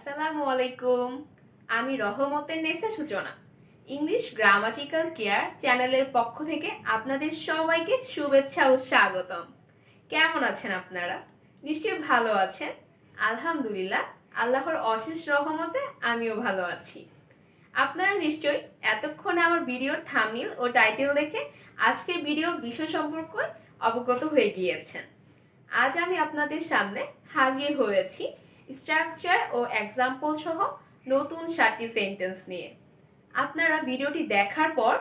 আসসালামু আলাইকুম। আমি রহমতের নেসা সূচনা ইংলিশ গ্রামাটিক্যাল কেয়ার চ্যানেলের পক্ষ থেকে আপনাদের সবাইকে শুভেচ্ছা ও স্বাগতম। কেমন আছেন আপনারা? নিশ্চয়ই ভালো আছেন। আলহামদুলিল্লাহ, আল্লাহর অশেষ রহমতে আমিও ভালো আছি। আপনারা নিশ্চয়ই এতক্ষণে আমার ভিডিওর থাম্বনেইল ও টাইটেল দেখে আজকের ভিডিওর বিষয় সম্পর্কে অবগত হয়ে গিয়েছেন। আজ আমি আপনাদের সামনে হাজির হয়েছি স্ট্রাকচার ও এক্সাম্পল সহ নতুন 7টি সেন্টেন্স নিয়ে। আপনারা ভিডিওটি দেখার পর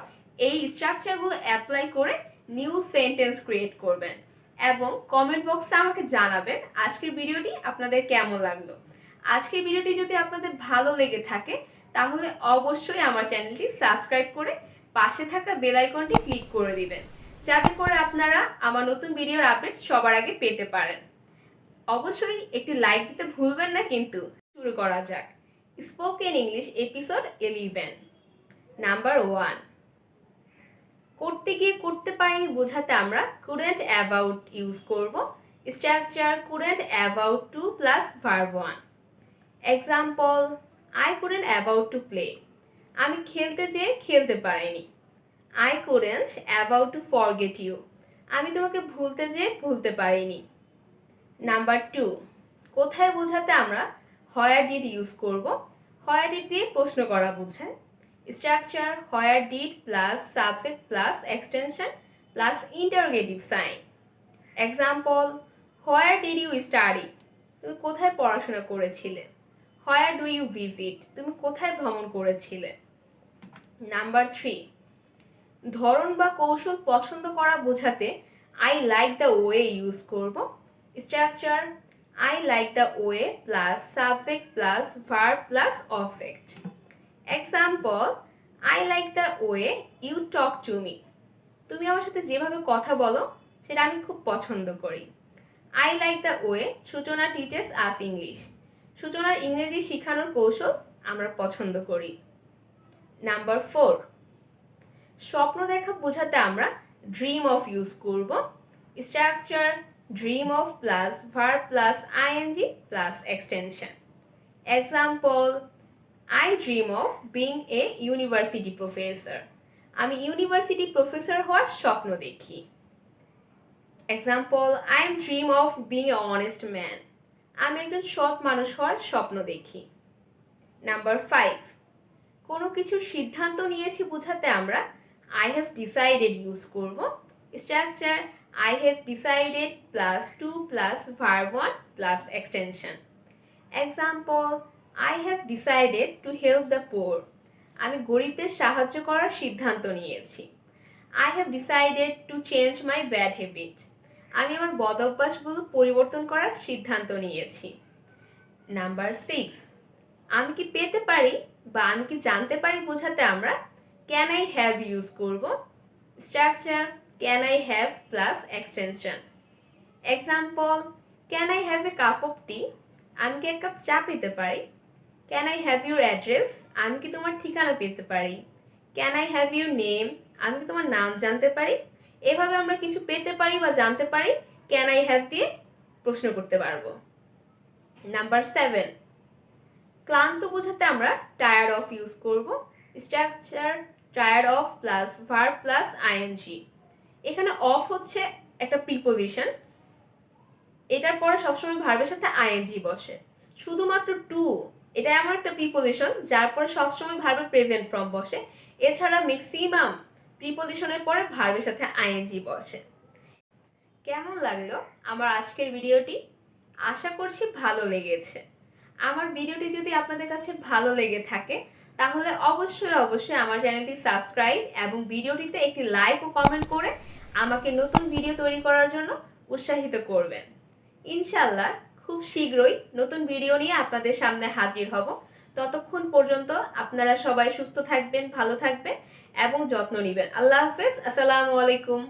এই স্ট্রাকচারগুলো অ্যাপ্লাই করে নিউ সেন্টেন্স ক্রিয়েট করবেন এবং কমেন্ট বক্সে আমাকে জানাবেন আজকের ভিডিওটি আপনাদের কেমন লাগলো। আজকের ভিডিওটি যদি আপনাদের ভালো লেগে থাকে তাহলে অবশ্যই আমার চ্যানেলটি সাবস্ক্রাইব করে পাশে থাকা বেল আইকনটি ক্লিক করে দিবেন, যাতে করে আপনারা আমার নতুন ভিডিওর আপডেট সবার আগে পেতে পারেন। অবশ্যই একটি লাইক দিতে ভুলবেন না। কিন্তু শুরু করা যাক। Spoken English episode 11। নাম্বার 1। করতে গিয়ে করতে পারিনি বোঝাতে আমরা couldn't about ইউজ করব। Structure couldn't about to plus verb 1। Example, I couldn't about to play। আমি খেলতে যেয়ে খেলতে পারিনি। I couldn't about to forget you। আমি তোমাকে ভুলতে যেয়ে ভুলতে পারিনি। নাম্বার 2। কোথায় বোঝাতে আমরা হোয়ার ডিড ইউজ করব। হোয়ার ডিড দিয়ে প্রশ্ন করা বোঝায়। Structure where did plus subject plus extension plus interrogative sign. Example, where did you study. তুমি কোথায় পড়াশোনা করেছিলে। Where do you visit. তুমি কোথায় ভ্রমণ করেছিলে। নাম্বার 3। ধরন বা কৌশল পছন্দ করা বোঝাতে I like the way use করব। Structure I like the way plus subject plus verb plus object. Example, I like the way you talk to me. তুমি আমার সাথে যেভাবে কথা বলো সেটা আমি খুব পছন্দ করি। I like the way সূচনা teaches us English. সূচনার ইংরেজি শেখানোর কৌশল আমরা পছন্দ করি। নাম্বার 4। স্বপ্ন দেখা বোঝাতে আমরা dream of ইউজ করব। Structure dream of plus verb plus ing plus extension. Example, I dream of being a university professor. আমি ইউনিভার্সিটি প্রফেসর হওয়ার স্বপ্ন দেখি। Example, I dream of being a honest man. আমি একজন সৎ মানুষ হওয়ার স্বপ্ন দেখি। নাম্বার 5। কোনো কিছুর সিদ্ধান্ত নিয়েছি বোঝাতে আমরা I have decided ইউজ করব। Structure I have decided plus to plus verb 1 plus extension. Example, I have decided to help the poor. আমি গরিবদের সাহায্য করার সিদ্ধান্ত নিয়েছি। I have decided to change my bad habit. আমি আমার বদ অভ্যাসগুলো পরিবর্তন করার সিদ্ধান্ত নিয়েছি। নাম্বার 6। আমি কি পেতে পারি বা আমি কি জানতে পারি বোঝাতে আমরা can I have ইউজ করব। Structure can I have plus extension. Example, can I have a cup of tea? আমি কি এক কাপ চা পেতে পারি। Can I have your address? আমি কি তোমার ঠিকানা পেতে পারি। Can I have your name? আমি কি তোমার নাম জানতে পারি। এভাবে আমরা কিছু পেতে পারি বা জানতে পারি can I have দিয়ে প্রশ্ন করতে পারবো। নাম্বার 7। ক্লান্ত বোঝাতে আমরা tired of ইউজ করব। Structure tired of plus verb plus ing. এখানে অফ হচ্ছে একটা প্রিপোজিশন, এটার পরে সবসময় ভার্বের সাথে আইএনজি বসে। শুধুমাত্র টু এটা এমন একটা প্রিপোজিশন যার পরে সবসময় ভার্বের প্রেজেন্ট ফর্ম বসে। এছাড়া ম্যাক্সিমাম প্রিপোজিশনের পরে ভার্বের সাথে আইএনজি বসে। কেমন লাগলো আমার আজকের ভিডিওটি? আশা করছি ভালো লেগেছে। আমার ভিডিওটি যদি আপনাদের কাছে ভালো লেগে থাকে তাহলে অবশ্যই আমার চ্যানেলটি সাবস্ক্রাইব এবং ভিডিওটিতে একটি লাইক ও কমেন্ট করে আমাকে নতুন ভিডিও তৈরি করার জন্য উৎসাহিত করবেন। ইনশাআল্লাহ খুব শীঘ্রই নতুন ভিডিও নিয়ে আপনাদের সামনে হাজির হব। ততক্ষণ পর্যন্ত আপনারা সবাই সুস্থ থাকবেন, ভালো থাকবেন এবং যত্ন নেবেন। আল্লাহ হাফেজ। আসসালামু আলাইকুম।